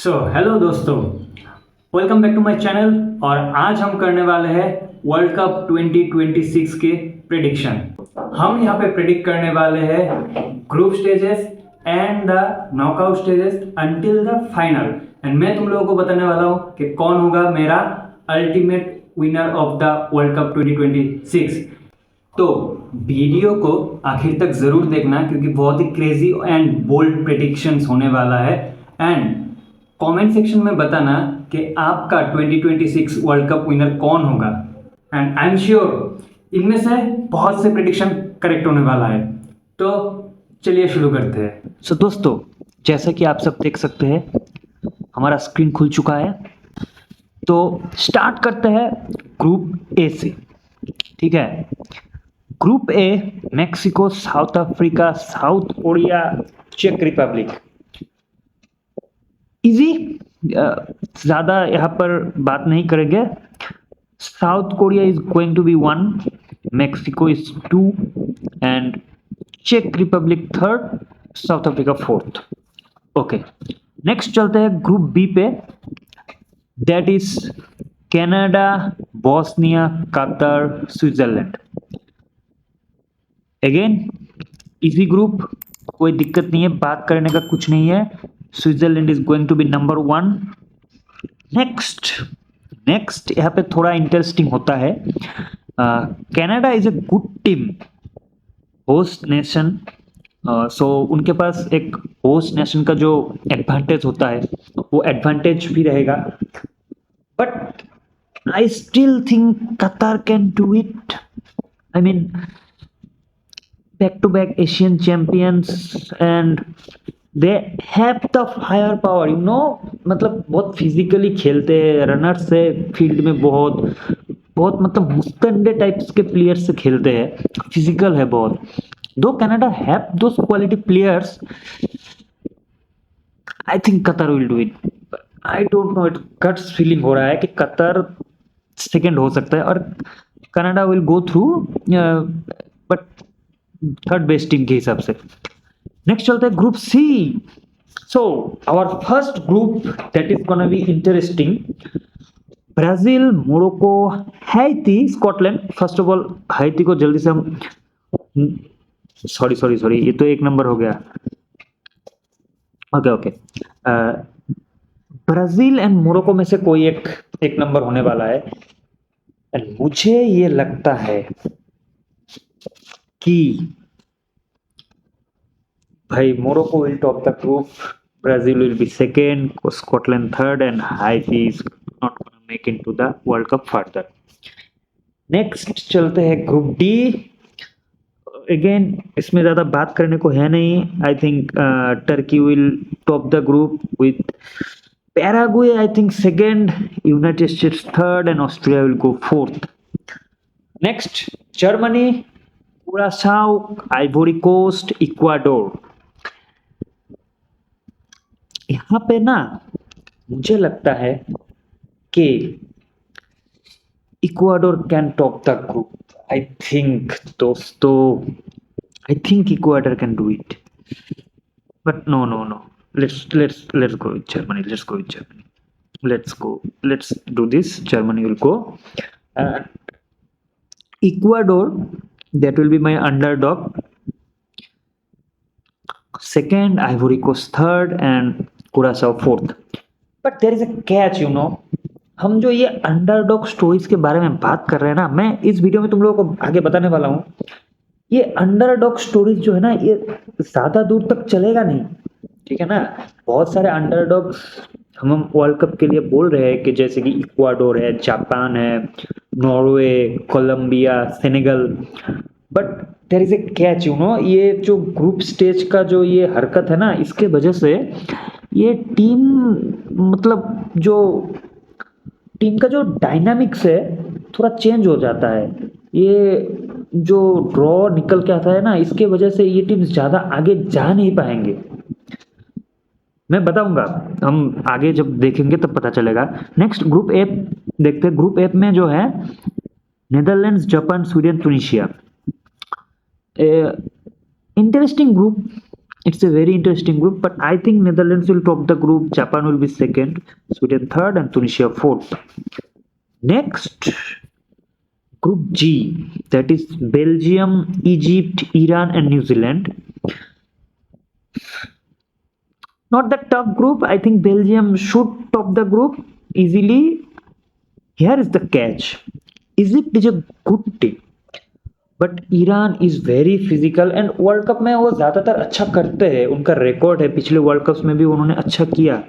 Hello दोस्तों, welcome back to my channel. और आज हम करने वाले हैं वर्ल्ड कप 2026 के प्रेडिक्शन। हम यहाँ पे प्रेडिक्ट करने वाले हैं group stages and the knockout stages until the final. And मैं तुम लोगों को बताने वाला हूँ कि कौन होगा मेरा ultimate winner of the world cup 2026। तो वीडियो को आखिर तक जरूर देखना क्योंकि बहुत ही क्रेजी एंड बोल्ड प्रेडिक्शंस होने वाला है। एंड कमेंट सेक्शन में बताना कि आपका 2026 वर्ल्ड कप विनर कौन होगा। एंड आई एम श्योर इनमें से बहुत से प्रेडिक्शन करेक्ट होने वाला है। तो चलिए शुरू करते हैं। सो दोस्तों, जैसा कि आप सब देख सकते हैं हमारा स्क्रीन खुल चुका है। तो स्टार्ट करते हैं ग्रुप ए से। ठीक है, group A Mexico, South Africa, South Korea, चेक रिपब्लिक। इजी, ज़्यादा यहाँ पर बात नहीं करेंगे। South Korea is going to be 1, Mexico is 2 and चेक Republic 3rd, South Africa 4th। Okay, next चलते हैं ग्रुप बी पे। That is Canada, Bosnia, Qatar, Switzerland. Again easy group, कोई दिक्कत नहीं है, बात करने का कुछ नहीं है। Switzerland is going to be number 1। Next यहाँ पे थोड़ा इंटरेस्टिंग होता है। Canada is a good team, host nation. So उनके पास एक होस्ट नेशन का जो एडवांटेज होता है वो एडवांटेज भी रहेगा। But I still think Qatar can do it. I mean back to back Asian champions and they have the firepower, you know। मतलब बहुत फिजिकली खेलते हैं, रनर से फील्ड में बहुत बहुत मतलब मुस्तंडे टाइप्स के प्लेयर्स से खेलते हैं, फिजिकल है बहुत। दो Canada have those quality players, I think Qatar will do it. I don't know, it guts feeling हो रहा है कि कतर सेकेंड हो सकता है और Canada will go through, but third best team के हिसाब से। नेक्स्ट चलते हैं group C. So our first group that is gonna be interesting. Brazil, Morocco, Haiti, Scotland. First of all Haiti को जल्दी से हम सॉरी ये तो एक नंबर हो गया। ओके ब्राजील एंड मोरक्को में से कोई एक नंबर होने वाला है। एंड मुझे ये लगता है कि भाई Morocco will top the group, Brazil will be second, Scotland third and high tea is not gonna make into the world cup further. Next चलते हैं ग्रुप डी। अगेन इसमें ज्यादा बात करने को है नहीं। I think Turkey will top the group with Paraguay I think second, United States third and Australia will go 4th। Next Germany, Curacao, Ivory Coast, Ecuador. यहाँ पे ना मुझे लगता है कि Ecuador can top the group. I think दोस्तों, I think Ecuador can do it, but no let's go with Germany. Let's do this. Germany will go. Ecuador, that will be my underdog. Second, Ivory Coast third and Curaçao 4th. But there is a catch, you know। हम जो ये underdog stories के बारे में बात कर रहे हैं ना, मैं इस वीडियो में तुम लोगों को आगे बताने वाला हूँ। ये अंडरडॉग स्टोरीज जो है ना, ये ज्यादा दूर तक चलेगा नहीं, ठीक है ना। बहुत सारे अंडरडॉग्स हम वर्ल्ड कप के लिए बोल रहे हैं कि जैसे कि इक्वाडोर है, जापान है, Norway, Colombia, Senegal. But there is a catch, you know. ये जो ग्रुप स्टेज का जो ये हरकत है ना, इसके वजह से ये टीम मतलब जो टीम का जो डायनामिक्स है थोड़ा चेंज हो जाता है। ये जो ड्रॉ निकल के आता है ना, इसके वजह से ये टीम ज्यादा आगे जा नहीं पाएंगे। मैं बताऊंगा, हम आगे जब देखेंगे तब पता चलेगा। नेक्स्ट ग्रुप ए देखते हैं। ग्रुप ए में जो है Netherlands, Japan, Sweden, Tunisia. Interesting group. It's a very interesting group, but I think Netherlands will top the group, Japan will be second, Sweden third, and Tunisia fourth. Next, Group G, that is Belgium, Egypt, Iran, and New Zealand. Not that tough group. I think Belgium should top the group easily. Here is the catch. Egypt is a good team, but Iran is very physical and world cup में वो ज़्यादातर अच्छा करते हैं, उनका record है, पिछले world cups में भी उन्होंने अच्छा किया.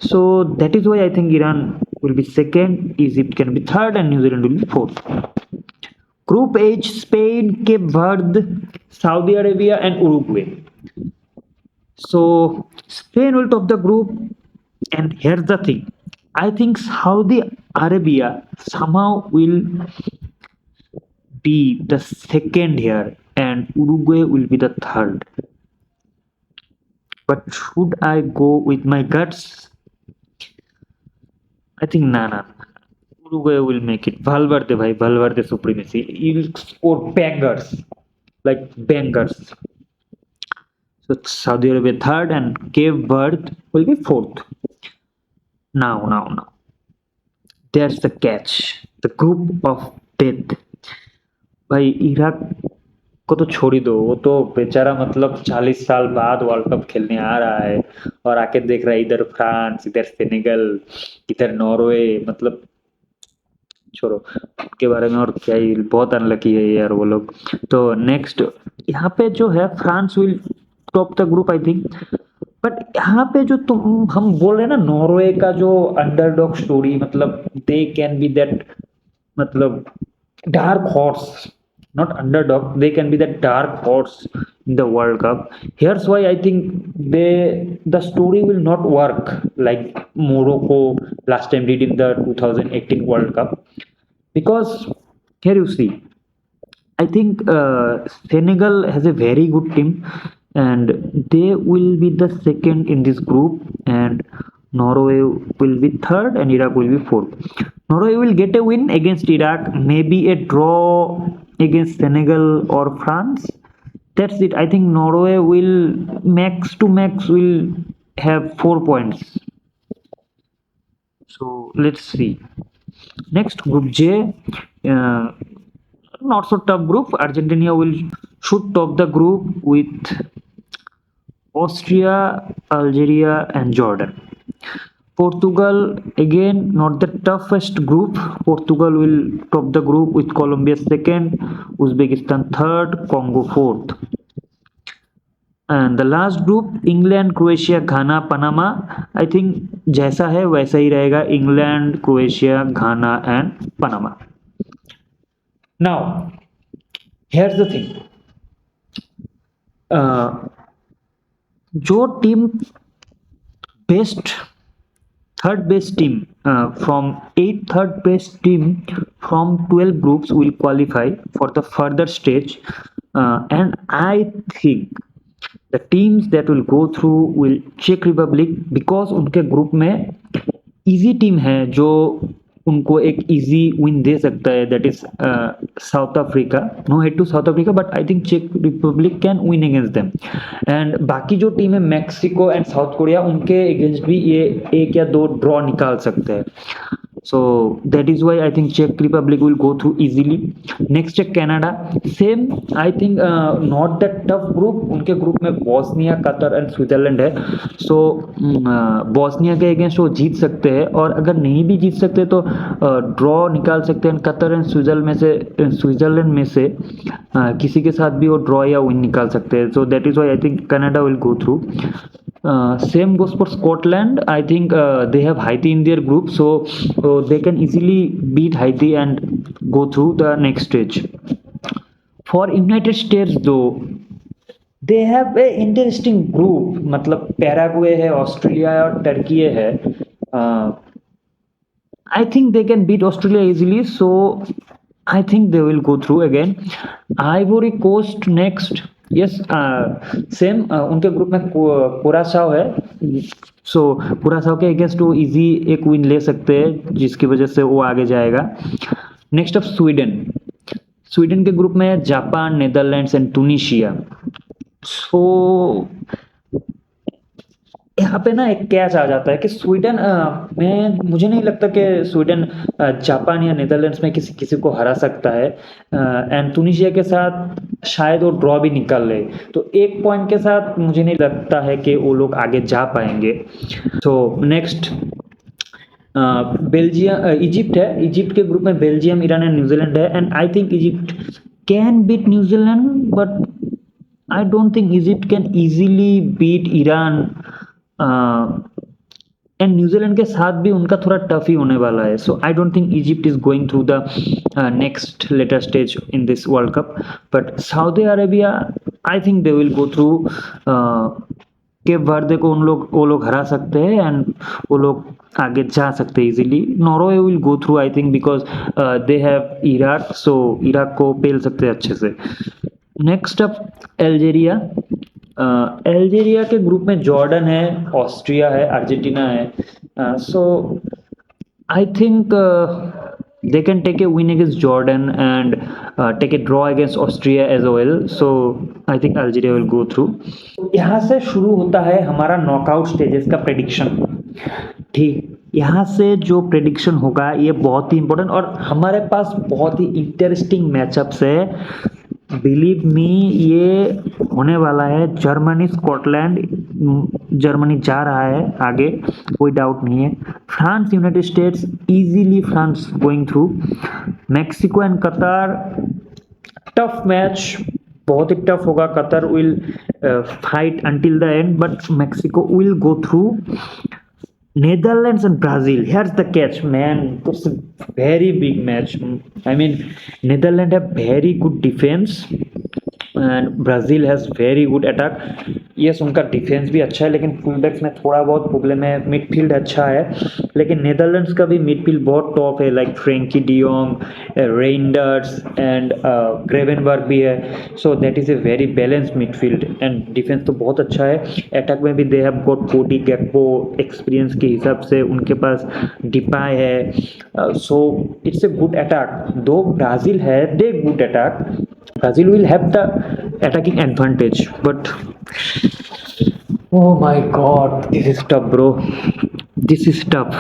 So that is why I think Iran will be second, Egypt can be third and New Zealand will be fourth. Group H, Spain, Cape Verde, Saudi Arabia and Uruguay. So Spain will top the group, and here's the thing. I think Saudi Arabia somehow will be the second here, and Uruguay will be the third. But should I go with my guts? I think nah. Uruguay will make it. Valverde supremacy. He'll score bangers, like bangers. So Saudi Arabia third and Cape Verde will be fourth. Now. There's the catch. The group of death. भाई Iraq को तो छोड़ ही दो, वो तो बेचारा मतलब 40 साल बाद वर्ल्ड कप खेलने आ रहा है और आके देख रहा है इधर फ्रांस, इधर सेनेगल, इधर नॉर्वे. मतलब छोड़ो उनके बारे में, और क्या ही, बहुत अनलकी है यार वो लोग. तो नेक्स्ट यहाँ पे जो है France will top the group I think. But यहाँ पे जो तुम हम बोल रहे हैं ना, नॉर्वे का जो अंडरडॉग स्टोरी, मतलब दे कैन बी दैट, मतलब dark horse, not underdog, they can be that dark horse in the World Cup. Here's why I think the story will not work like Morocco last time did in the 2018 World Cup, because here you see, I think Senegal has a very good team and they will be the second in this group, and Norway will be third and Iraq will be fourth. Norway will get a win against Iraq, maybe a draw against Senegal or France. That's it. I think Norway will max will have 4 points. So let's see. Next, Group J, not so tough group. Argentina should top the group with Austria, Algeria, and Jordan. Portugal, again, not the toughest group. Portugal will top the group with Colombia second, Uzbekistan third, Congo fourth. And the last group, England, Croatia, Ghana, Panama. I think जैसा है वैसा ही रहेगा. England, Croatia, Ghana, and Panama. Now, here's the thing. जो team best third best team from 8 third best team from 12 groups will qualify for the further stage, and I think the teams that will go through will Czech Republic, because उनके group में easy team है जो उनको एक easy win दे सकता है, that is South Africa. No head to South Africa, but I think चेक Republic can win against them. And बाकी जो टीम है मैक्सिको एंड साउथ कोरिया, उनके अगेंस्ट भी ये 1 या 2 ड्रॉ निकाल सकते हैं. So that is why I think Czech Republic will go through easily. Next है Canada. Same, I think not that tough group. उनके ग्रुप में बॉस्निया, कतर एंड स्विट्जरलैंड है. सो बॉस्निया के अगेंस्ट वो जीत सकते हैं, और अगर नहीं भी जीत सकते तो ड्रॉ निकाल सकते हैं. कतर एंड स्विट्जरलैंड में से किसी के साथ भी वो ड्रॉ या विन निकाल सकते हैं. So that is why I think Canada will go through. Same goes for Scotland. I think they have Haiti in their group, so they can easily beat Haiti and go through the next stage. For United States though, they have a interesting group. मतलब Paraguay है, Australia है और Turkey है. I think they can beat Australia easily, so I think they will go through again. Ivory Coast next. Yes, same उनके group में कुरासाओ है. सो कुरासाओ के against वो इजी एक विन ले सकते हैं, जिसकी वजह से वो आगे जाएगा. नेक्स्ट ऑफ स्वीडन के ग्रुप में जापान, नेदरलैंड्स एंड ट्यूनीशिया. सो यहाँ पे ना एक कैच आ जाता है कि स्वीडन मुझे नहीं लगता कि स्वीडन जापान या नीदरलैंड्स में किसी किसी को हरा सकता है, एंड तुनिशिया के साथ शायद वो ड्रॉ भी निकाल ले, तो एक पॉइंट के साथ मुझे नहीं लगता है कि वो लोग आगे जा पाएंगे। तो नेक्स्ट बेल्जियम इजिप्ट है। इजिप्ट के ग्रुप में बेल्जियम, ईरान एंड न्यूजीलैंड है, and I think Egypt can beat New Zealand, but I don't think Egypt can easily beat Iran, and New Zealand के साथ भी उनका थोड़ा टफ ही होने वाला है। So I don't think Egypt is going through the next later stage in this World Cup, but Saudi Arabia I think they will go through. Cape Verde को वो लोग हरा सकते हैं, एंड वो लोग आगे जा सकते हैं easily. Norway will go through I think, because they have Iraq, so Iraq को पेल सकते हैं अच्छे से। Next up Algeria. अल्जीरिया के ग्रुप में जॉर्डन है, ऑस्ट्रिया है, अर्जेंटीना है। So I think they can take a win against Jordan and take a draw against Austria as well. So I think Algeria will go through. यहाँ से शुरू होता है हमारा नॉकआउट स्टेजेस का प्रेडिक्शन। ठीक, यहाँ से जो प्रेडिक्शन होगा ये बहुत ही इंपॉर्टेंट, और हमारे पास बहुत ही इंटरेस्टिंग मैचअप्स है। बिलीव मी, ये होने वाला है जर्मनी स्कॉटलैंड। जर्मनी जा रहा है आगे, कोई डाउट नहीं है। France United states, easily France going through. Mexico and Qatar, tough match, बहुत ही टफ होगा। Qatar will fight until the end, but Mexico will go through. Netherlands and Brazil. Here's the catch, man. It's a very big match. I mean, Netherlands have very good defense and Brazil has very good attack. Yes, उनका defence भी अच्छा है, लेकिन फुलबैक्स में थोड़ा बहुत problem है। Midfield अच्छा है, लेकिन नेदरलैंड्स का भी मिडफील्ड बहुत टॉप है, like Frenkie de Jong, Reijnders and Gravenberch भी है। So that is a very balanced midfield, and defence तो बहुत अच्छा है। अटैक में भी दे हैव गॉट कोडी गैक्पो, एक्सपीरियंस के हिसाब से उनके पास डिपाई है। So it's a good attack. दो ब्राज़ील है, they good attack. Brazil will have the attacking advantage, but oh my god, this is tough, bro. This is tough.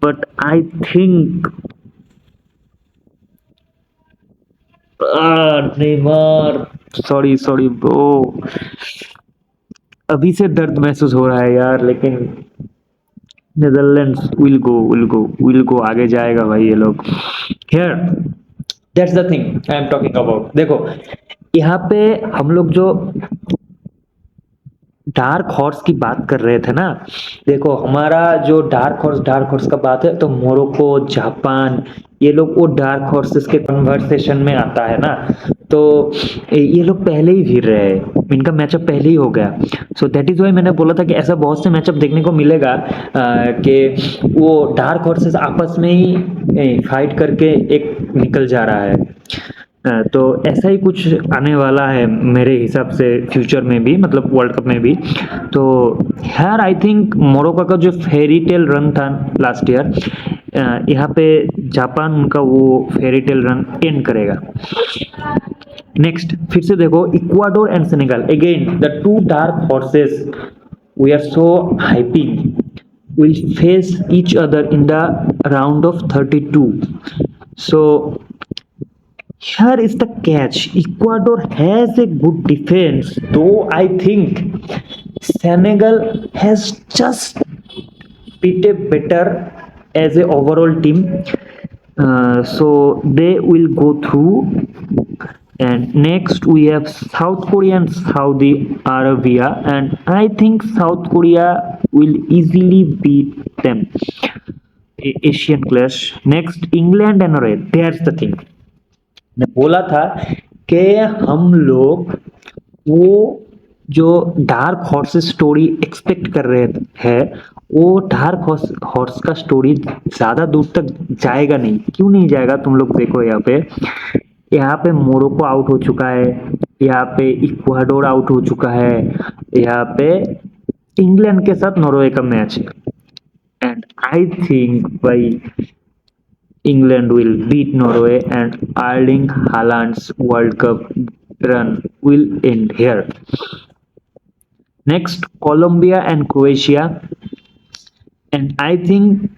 But I think Neymar. Sorry, bro. अभी से दर्द महसूस हो रहा है यार, लेकिन नेदरलैंड्स विल गो, आगे जाएगा भाई ये लोग। Here, that's the thing I am talking about. देखो, यहाँ पे हम लोग जो डार्क हॉर्स की बात कर रहे थे ना, देखो हमारा जो डार्क हॉर्स का बात है, तो मोरक्को, जापान, ये लोग वो डार्क हॉर्सेस के कन्वर्सेशन में आता है ना। तो ये लोग पहले ही भिड़ रहे हैं, इनका मैचअप पहले ही हो गया। सो दैट इज वाई मैंने बोला था कि ऐसा बहुत से मैचअप देखने को मिलेगा कि वो डार्क हॉर्सेस आपस में ही फाइट करके एक निकल जा रहा है। तो ऐसा ही कुछ आने वाला है मेरे हिसाब से फ्यूचर में भी, मतलब वर्ल्ड कप में भी। तो यार आई थिंक मोरक्को का जो फेरी टेल रन था लास्ट ईयर, यहाँ पे जापान उनका वो फेरी टेल रन एंड करेगा। नेक्स्ट फिर से देखो, Ecuador and Senegal, again the two dark horses we are so hyping will face each other in the round of 32. So here is the catch. Ecuador has a good defense, though I think Senegal has just bit a better as a overall team. So they will go through. And next we have South Korea and Saudi Arabia, and I think South Korea will easily beat them. Asian clash. Next England and Norway. There's the thing. मैं बोला था कि हम लोग वो जो dark horses story expect कर रहे हैं, वो डार्क हॉर्स का स्टोरी ज़्यादा दूर तक जाएगा नहीं। क्यों नहीं जाएगा, तुम लोग देखो। यहाँ पे मोरक्को आउट हो चुका है, यहाँ पे इक्वाडोर आउट हो चुका है, यहाँ पे इंग्लैंड के साथ नॉर्वे का मैच है, एंड आई थिंक भाई England will beat Norway and Erling Haaland's World Cup run will end here. Next, Colombia and Croatia. And I think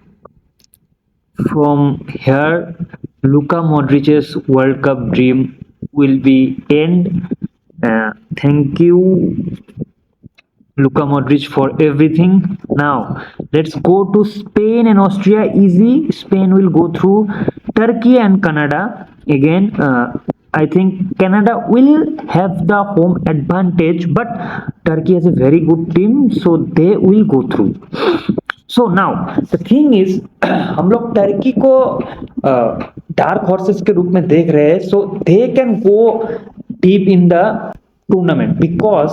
from here, Luka Modric's World Cup dream will be end. Thank you, Luka Modric, for everything. Now, let's go to Spain and Austria. Easy. Spain will go through. Turkey and Canada. Again, I think Canada will have the home advantage, but Turkey has a very good team, so they will go through. So now the thing is हम लोग Turkey को dark horses के रूप में देख रहे हैं, so they can go deep in the tournament because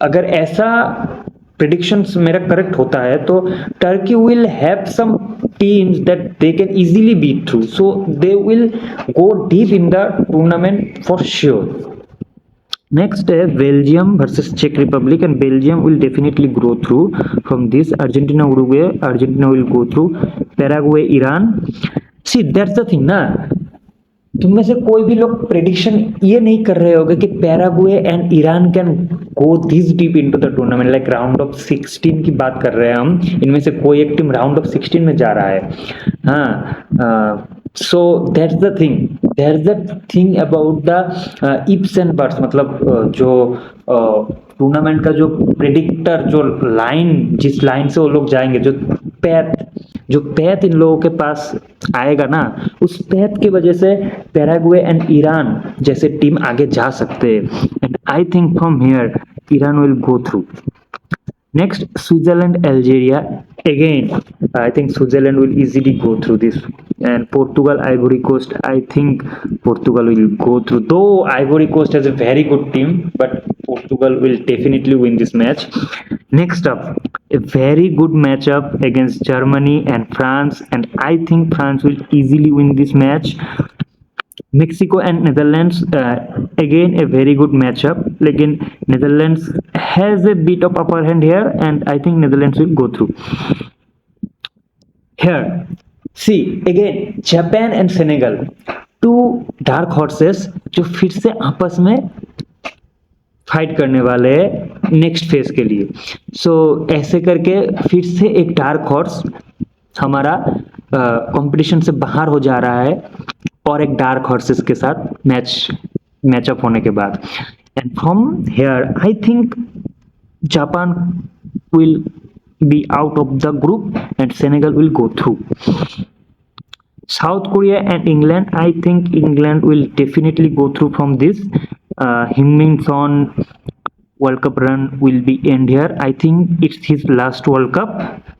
अगर ऐसा प्रिडिक्शंस मेरा करेक्ट होता है तो Turkey will have some teams that they can easily beat through, so they will go deep in the tournament for sure. Next, Belgium versus Czech Republic, and Belgium will definitely grow through from this. Argentina, Uruguay, Argentina will go through. Paraguay, Iran. See, that's the thing, ना. तुम में से कोई भी लोग prediction ये नहीं कर रहे होगे कि Paraguay and Iran can go this deep into the tournament, like round of 16 की बात कर रहे हैं हम. इनमें से कोई एक टीम राउंड ऑफ 16 में जा रहा है. हाँ, so that's the thing. there's the thing about the ifs and buts, मतलब जो टूर्नामेंट का जो प्रेडिक्टर, जो लाइन, जिस लाइन से वो लोग जाएंगे, जो पैथ इन लोगों के पास आएगा ना, उस पैथ की वजह से पैराग्वे एंड ईरान जैसे टीम आगे जा सकते हैं. And I think from here Iran will go through. Next, Switzerland, Algeria. Again, I think Switzerland will easily go through this. And Portugal, Ivory Coast. I think Portugal will go through. Though Ivory Coast has a very good team, but Portugal will definitely win this match. Next up, a very good matchup against Germany and France. And I think France will easily win this match. Mexico and Netherlands, again a very good matchup. Again, Netherlands has a bit of upper hand here, and I think Netherlands will go through. Here, see again Japan and Senegal, two dark horses जो फिर से आपस में fight करने वाले हैं next phase के लिए. सो ऐसे करके फिर से एक डार्क हॉर्स हमारा कंपटीशन से बाहर हो जा रहा है, और एक डार्क हॉर्सेस के साथ मैचअप होने के बाद. And from here I think Japan will be out of the group and Senegal will go through. South Korea and England, I think England will definitely go through from this. Heung-min Son World Cup run will be end here. I think it's his last World Cup,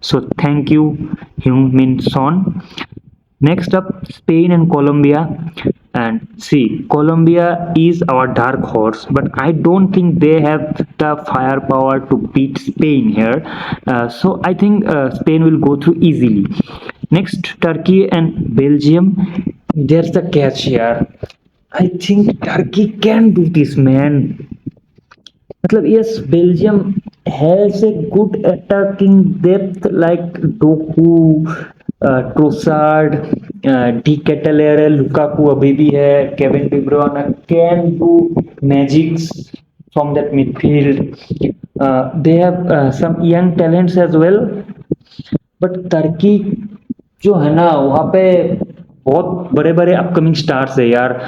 so thank you Heung-min Son. Next up, Spain and Colombia. And see, Colombia is our dark horse, but I don't think they have the firepower to beat Spain here. So I think Spain will go through easily. Next, Turkey and Belgium. There's the catch here. I think Turkey can do this, man. मतलब yes, Belgium has a good attacking depth like Doku, Trossard, De Ketelaere है, Lukaku अभी भी है, Kevin De Bruyne can do magics from that midfield. They have some young talents as well, but Turkey जो है ना, वहाँ पे बहुत बड़े बड़े अपकमिंग स्टार्स है यार.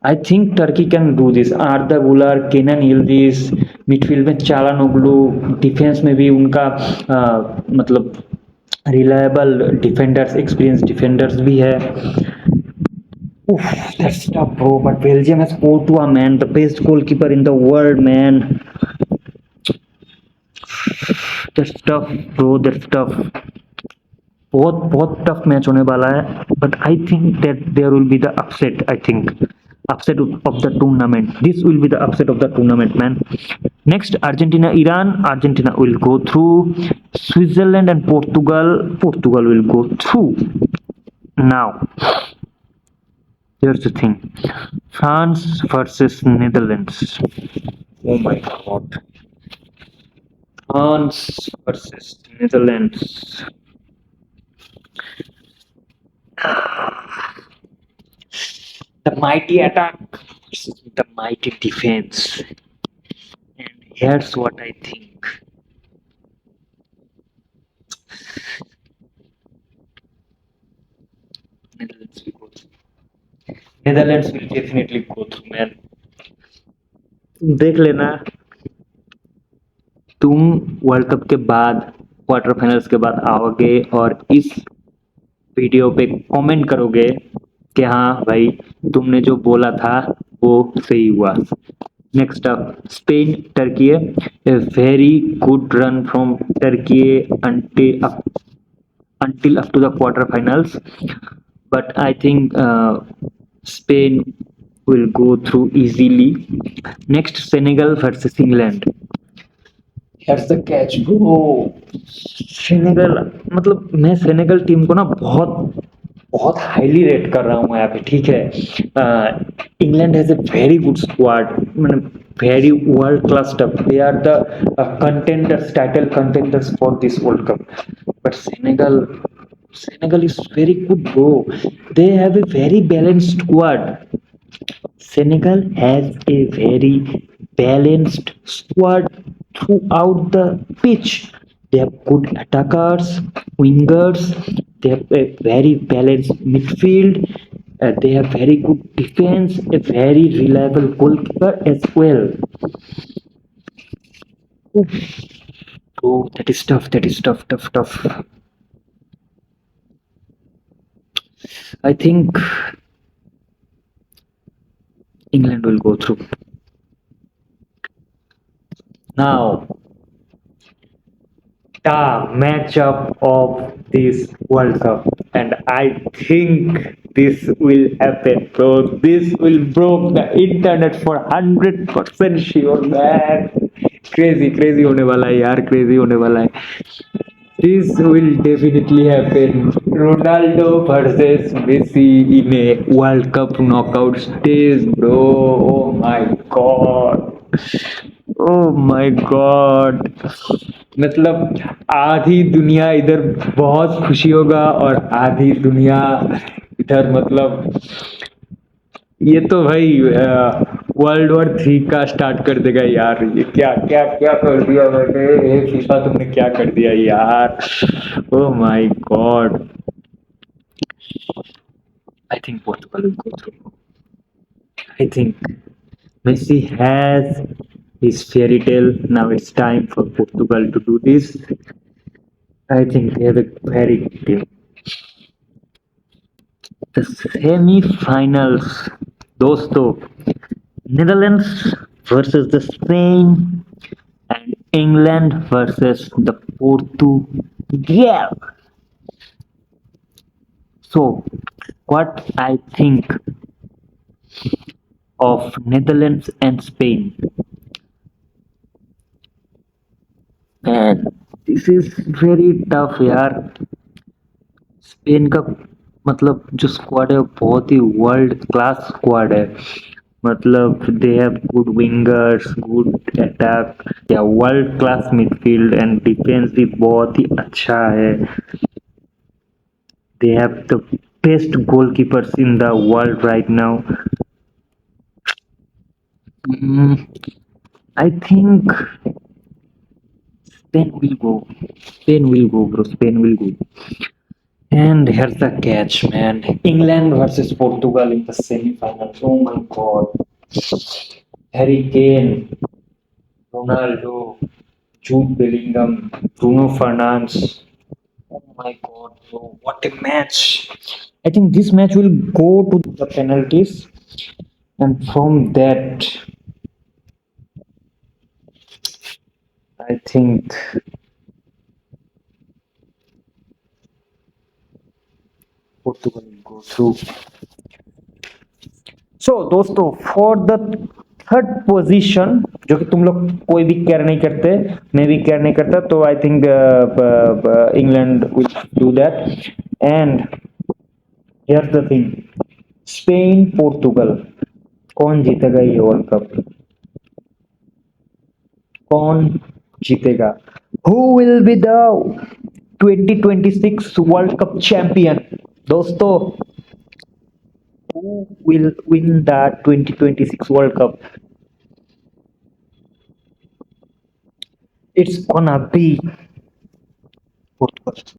आई think Turkey can do this. आर्दा गुलर, केनन यिल्दिज, मिडफील्ड में चालानोग्लू, डिफेंस में भी उनका मतलब रिलायबल डिफेंडर्स, एक्सपीरियंस डिफेंडर्स भी है. That's tough, bro. But Belgium has Courtois, man, the best goalkeeper in the world, man. That's tough, bro. That's tough. बहुत बहुत टफ मैच होने वाला है. But I think that there will be the upset. I think upset of the tournament. This will be the upset of the tournament, man. Next, Argentina, Iran. Argentina will go through. Switzerland and Portugal. Portugal will go through. Now, here's the thing. France versus Netherlands. Oh my God. France versus Netherlands. The mighty attack versus the mighty defense. And Here's what I think. Netherlands will go through. Netherlands will definitely go through, man. तुम देख लेना, तुम world cup के बाद quarter finals के बाद आओगे और इस वीडियो पे कमेंट करोगे कि हाँ भाई तुमने जो बोला था वो सही हुआ. Next up Spain Turkey. A very good run from Turkey until up to the quarterfinals, but I think Spain will go through easily. Next, Senegal versus England. Here's the catch, bro. Senegal, मतलब मैं Senegal team को ना बहुत बहुत highly rate कर रहा हूँ यहाँ पे, ठीक है. England has a very good squad, मतलब very world class tough. They are the contenders, title contenders for this World Cup. But Senegal is very good, bro. They have a very balanced squad. Senegal has a very balanced squad throughout the pitch. They have good attackers, wingers. They have a very balanced midfield. They have very good defense, a very reliable goalkeeper as well. Oof. Oh, that is tough. That is tough, tough, tough. I think England will go through. Now, the matchup of this World Cup, and I think this will happen, bro. This will broke the internet for 100% sure, man. Crazy, crazy होने वाला है यार, crazy होने वाला है. This will definitely happen. Ronaldo versus Messi in a World Cup knockout stage, bro. Oh my god. Oh my god. मतलब आधी दुनिया इधर बहुत खुशी होगा और आधी दुनिया इधर, मतलब ये तो भाई वर्ल्ड वॉर 3 का स्टार्ट कर देगा यार. ये क्या क्या क्या कर दिया मैंने, ये फीफा तुमने क्या कर दिया यार. Oh my God. I think Portugal will go through. I think Messi has his fairy tale. Now it's time for Portugal to do this. I think they have a very good team. The semi-finals, दोस्तों, Netherlands versus the Spain and England versus the Portugal. So, what I think of Netherlands and Spain. Man, this is very tough यार. Spain का मतलब जो squad है वो बहुत ही world class squad है. मतलब they have good wingers, good attack, या world class midfield and defence भी बहुत ही अच्छा है. They have the best goalkeepers in the world right now. I think Spain will go. Spain will go, bro. Spain will go. And here's the catch, man. England versus Portugal in the semi-finals. Oh my god. Harry Kane, Ronaldo, Jude Bellingham, Bruno Fernandes. Oh my god, bro. What a match. I think this match will go to the penalties. And from that, I think Portugal will go through. So दोस्तों, for the third position, जो कि तुम लोग कोई भी care नहीं करते, मैं भी केयर नहीं करता, तो I think England will do that. And here's the thing, Spain Portugal, कौन जीतेगा ये वर्ल्ड कप? कौन जीतेगा? Who will be the 2026 world cup champion? दोस्तों, who will win the 2026 World Cup? It's gonna be Portugal.